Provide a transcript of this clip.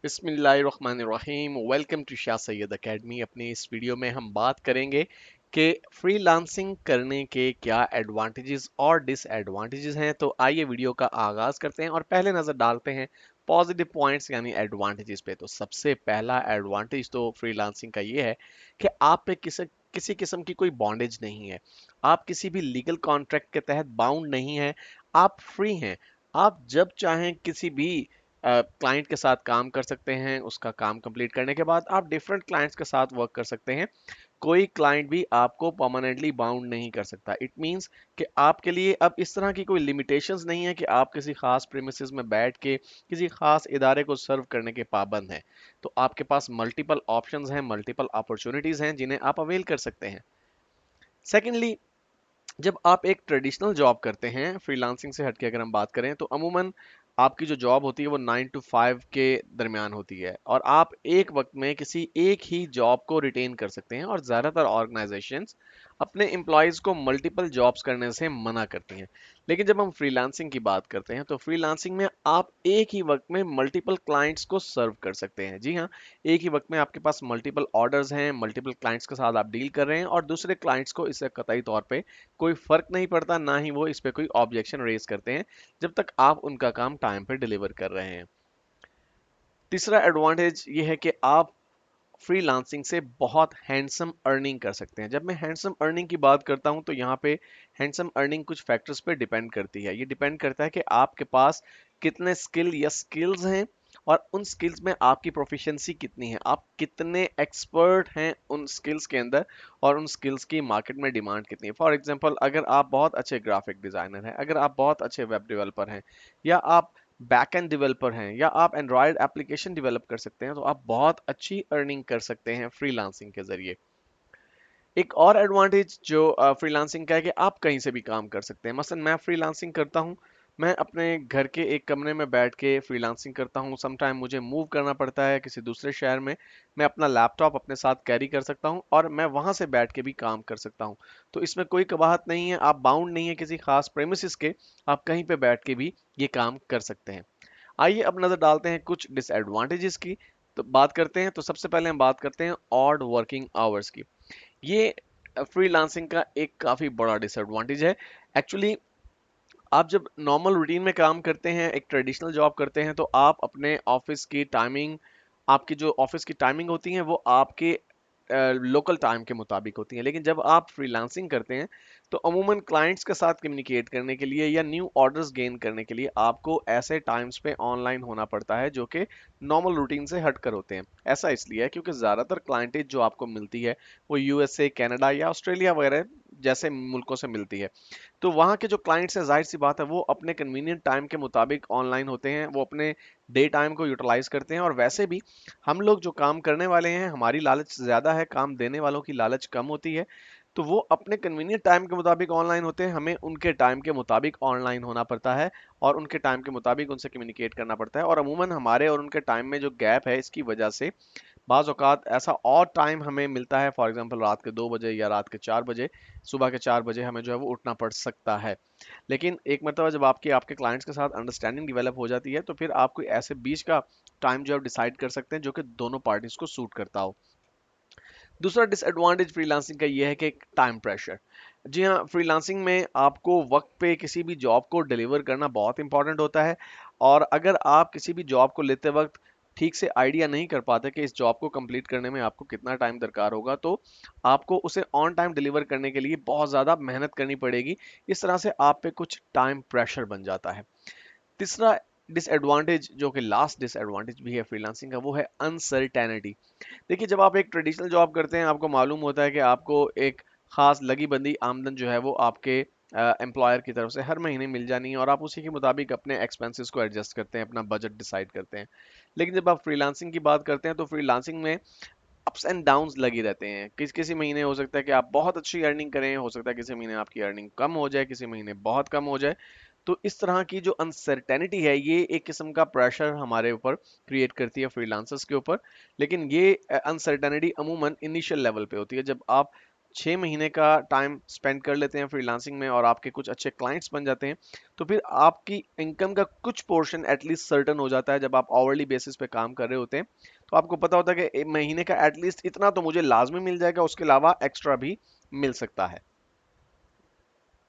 बिस्मिल्लाहिर्रहमानिर्रहीम। Welcome to Shah Syed academy. अपने इस वीडियो में हम बात करेंगे कि फ्रीलांसिंग करने के क्या एडवांटेजेस और डिसएडवांटेजेस हैं। तो आइए वीडियो का आगाज करते हैं और पहले नजर डालते हैं पॉजिटिव पॉइंट्स यानी एडवांटेजेस पे। तो सबसे पहला एडवांटेज तो फ्रीलांसिंग का ये है कि आप पे किसी किस्म की कोई बॉन्डेज नहीं है। आप किसी भी लीगल कॉन्ट्रैक्ट के तहत बाउंड नहीं है। आप फ्री हैं। आप जब चाहें किसी भी क्लाइंट के साथ काम कर सकते हैं। उसका काम कंप्लीट करने के बाद आप डिफरेंट क्लाइंट्स के साथ वर्क कर सकते हैं। कोई क्लाइंट भी आपको परमानेंटली बाउंड नहीं कर सकता। इट मींस कि आपके लिए अब इस तरह की कोई लिमिटेशंस नहीं है कि आप किसी खास प्रीमिसेस में बैठ के किसी खास इदारे को सर्व करने के पाबंद हैं। तो आपके पास मल्टीपल ऑप्शंस हैं, मल्टीपल अपॉर्चुनिटीज हैं जिन्हें आप अवेल कर सकते हैं। सेकेंडली, जब आप एक ट्रेडिशनल जॉब करते हैं, फ्रीलांसिंग से हटके अगर हम बात करें तो अमूमन आपकी जो जॉब होती है वो 9 to 5 के दरमियान होती है और आप एक वक्त में किसी एक ही जॉब को रिटेन कर सकते हैं। और ज़्यादातर ऑर्गेनाइजेशंस अपने एम्प्लॉयज़ को मल्टीपल जॉब्स करने से मना करती हैं। लेकिन जब हम फ्रीलांसिंग की बात करते हैं तो फ्रीलांसिंग में आप एक ही वक्त में मल्टीपल क्लाइंट्स को सर्व कर सकते हैं। जी हाँ, एक ही वक्त में आपके पास मल्टीपल ऑर्डर्स हैं, मल्टीपल क्लाइंट्स के साथ आप डील कर रहे हैं और दूसरे क्लाइंट्स को इससे कतई तौर पे कोई फर्क नहीं पड़ता, ना ही वो इस पे कोई ऑब्जेक्शन रेज करते हैं जब तक आप उनका काम टाइम पे डिलीवर कर रहे हैं। तीसरा एडवांटेज ये है कि आप फ्रीलांसिंग से बहुत हैंडसम अर्निंग कर सकते हैं। जब मैं हैंडसम अर्निंग की बात करता हूं तो यहाँ पे हैंडसम अर्निंग कुछ फैक्टर्स पे डिपेंड करती है। ये डिपेंड करता है कि आपके पास कितने स्किल या स्किल्स हैं और उन स्किल्स में आपकी प्रोफिशिएंसी कितनी है, आप कितने एक्सपर्ट हैं उन स्किल्स के अंदर और उन स्किल्स की मार्केट में डिमांड कितनी है। फॉर एग्जांपल, अगर आप बहुत अच्छे ग्राफिक डिजाइनर हैं, अगर आप बहुत अच्छे वेब डेवलपर हैं, या आप बैक एंड डेवलपर हैं, या आप एंड्रॉयड एप्लीकेशन डेवलप कर सकते हैं, तो आप बहुत अच्छी अर्निंग कर सकते हैं फ्रीलांसिंग के जरिए। एक और एडवांटेज जो फ्रीलांसिंग का है कि आप कहीं से भी काम कर सकते हैं। मसलन मैं फ्रीलांसिंग करता हूं, मैं अपने घर के एक कमरे में बैठ के फ्रीलांसिंग करता हूं। समटाइम मुझे मूव करना पड़ता है किसी दूसरे शहर में, मैं अपना लैपटॉप अपने साथ कैरी कर सकता हूं और मैं वहां से बैठ के भी काम कर सकता हूं। तो इसमें कोई कबाहत नहीं है, आप बाउंड नहीं है किसी खास प्रेमिसेस के, आप कहीं पे बैठ के भी ये काम कर सकते हैं। आइए अब नजर डालते हैं कुछ डिसएडवांटेजेस की। तो बात करते हैं, तो सबसे पहले हम बात करते हैं ऑड वर्किंग आवर्स की। ये फ्रीलांसिंग का एक काफी बड़ा डिसएडवांटेज है। एक्चुअली आप जब नॉर्मल रूटीन में काम करते हैं, एक ट्रेडिशनल जॉब करते हैं, तो आप अपने ऑफिस की टाइमिंग, आपकी जो ऑफिस की टाइमिंग होती है वो आपके लोकल टाइम के मुताबिक होती हैं। लेकिन जब आप फ्रीलांसिंग करते हैं तो अमूमन क्लाइंट्स के साथ कम्युनिकेट करने के लिए या न्यू ऑर्डर्स गेन करने के लिए आपको ऐसे टाइम्स पे ऑनलाइन होना पड़ता है जो कि नॉर्मल रूटीन से हटकर होते हैं। ऐसा इसलिए है क्योंकि ज़्यादातर क्लाइंटेज जो आपको मिलती है वो यूएसए, कनाडा या ऑस्ट्रेलिया वगैरह जैसे मुल्कों से मिलती है। तो वहाँ के जो क्लाइंट्स हैं, जाहिर सी बात है वो अपने कन्वीनियंट टाइम के मुताबिक ऑनलाइन होते हैं, वो अपने डे टाइम को यूटिलाइज करते हैं। और वैसे भी हम लोग जो काम करने वाले हैं, हमारी लालच ज़्यादा है, काम देने वालों की लालच कम होती है। तो वो अपने कन्वीनियंट टाइम के मुताबिक ऑनलाइन होते हैं, हमें उनके टाइम के मुताबिक ऑनलाइन होना पड़ता है और उनके टाइम के मुताबिक उनसे कम्युनिकेट करना पड़ता है। और अमूमन हमारे और उनके टाइम में जो गैप है, इसकी वजह से बाज़ औक़ात ऐसा और टाइम हमें मिलता है, फॉर एग्जांपल रात के 2 बजे या रात के 4 बजे, सुबह के 4 बजे हमें जो है वो उठना पड़ सकता है। लेकिन एक मरतबा जब आपकी आपके क्लाइंट्स के साथ अंडरस्टैंडिंग डेवलप हो जाती है तो फिर आप कोई ऐसे बीच का टाइम जो आप डिसाइड कर सकते हैं जो कि दोनों पार्टीज को सूट करता हो। दूसरा डिसएडवांटेज फ्रीलांसिंग का यह है कि टाइम प्रेशर। जी हाँ, फ्रीलांसिंग में आपको वक्त पे किसी भी जॉब को डिलीवर करना बहुत इंपॉर्टेंट होता है। और अगर आप किसी भी जॉब को लेते वक्त ठीक से आइडिया नहीं कर पाते कि इस जॉब को कंप्लीट करने में आपको कितना टाइम दरकार होगा, तो आपको उसे ऑन टाइम डिलीवर करने के लिए बहुत ज़्यादा मेहनत करनी पड़ेगी। इस तरह से आप पे कुछ टाइम प्रेशर बन जाता है। तीसरा डिसएडवांटेज, जो कि लास्ट डिसएडवांटेज भी है फ्रीलांसिंग का, वो है अनसर्टेनिटी। देखिए, जब आप एक ट्रेडिशनल जॉब करते हैं, आपको मालूम होता है कि आपको एक खास लगी बंदी आमदन जो है वो आपके एम्प्लॉयर की तरफ से हर महीने मिल जानी है और आप उसी के मुताबिक अपने एक्सपेंसेस को एडजस्ट करते हैं, अपना बजट डिसाइड करते हैं। लेकिन जब आप फ्रीलांसिंग की बात करते हैं तो फ्रीलांसिंग में अप्स एंड डाउन्स लगी रहते हैं। किसी महीने हो सकता है कि आप बहुत अच्छी अर्निंग करें, हो सकता है किसी महीने आपकी अर्निंग कम हो जाए, किसी महीने बहुत कम हो जाए। तो इस तरह की जो अनसर्टेनिटी है, ये एक किस्म का प्रेशर हमारे ऊपर क्रिएट करती है फ्रीलांसर्स के ऊपर। लेकिन ये अनसर्टेनिटी अमूमन इनिशियल लेवल पे होती है। जब आप 6 महीने का टाइम स्पेंड कर लेते हैं फ्रीलांसिंग में और आपके कुछ अच्छे क्लाइंट्स बन जाते हैं, तो फिर आपकी इनकम का कुछ पोर्शन एटलीस्ट सर्टन हो जाता है। जब आप आवरली बेसिस पे काम कर रहे होते हैं तो आपको पता होता है कि महीने का एटलीस्ट इतना तो मुझे लाजमी मिल जाएगा, उसके अलावा एक्स्ट्रा भी मिल सकता है।